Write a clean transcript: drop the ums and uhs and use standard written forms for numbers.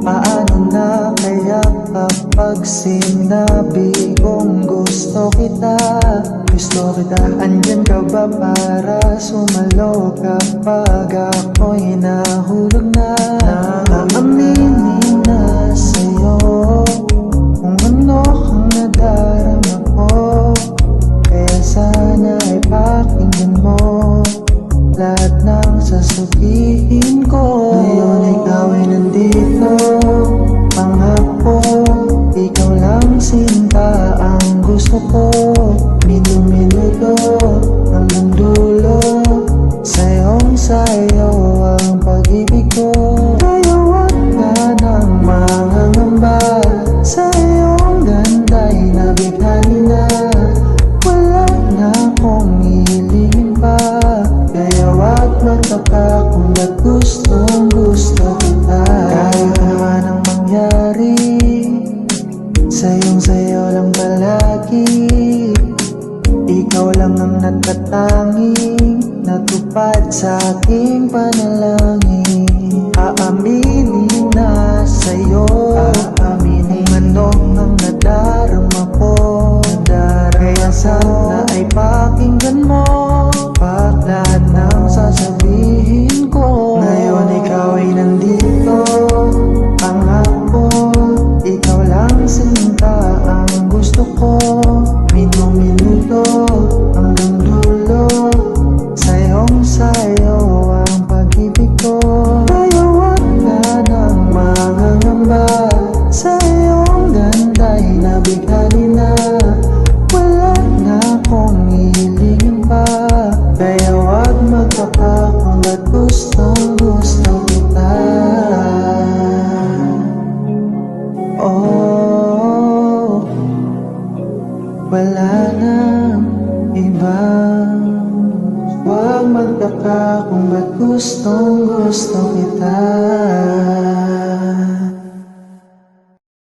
Paano na kaya kapag sinabi kong gusto kita? Gusto kita, andyan ka ba para sumalo kapag ako'y nahulog na? Aaminin na sa'yo kung ano ang nadarama ko, kaya sana ay pakinggan mo lahat ng sasabihin ko. Ngayon ikaw ay nandito, pangako, ikaw lang sinta ang gusto ko. Minuminuto hanggang dulo, sayong sayo ang pag-ibig ko. Kaya wag ka nang mangangamba, sa iyong ganda'y nabighani na. Wala na akong hihilingin pa, kaya wag magtaka kung ba't gustong gusto kita. Kahit naman ang mangyari, sayo lang palagi. Ikaw lang ang natatanging natupad sa aking panalangin. Aaminin na sa'yo, aaminin kung ano ang nadarama ko. Kaya sana ay pakinggan mo lahat ng sasabihin ko. Ngayon ikaw ay nandito, pangako, ikaw lang sinta ang gusto ko. Minuminuto hanggang dulo, sayong sayo ang pag-ibig ko. Kaya wag ka nang mangangamba, sa iyong ganda'y nabighani na. Wala na akong hihilingin pa, kaya wag magtaka kung ba't gustong gusto kita. Oh, wala nang iba. Huwag magtaka kung ba't gustong gusto kita.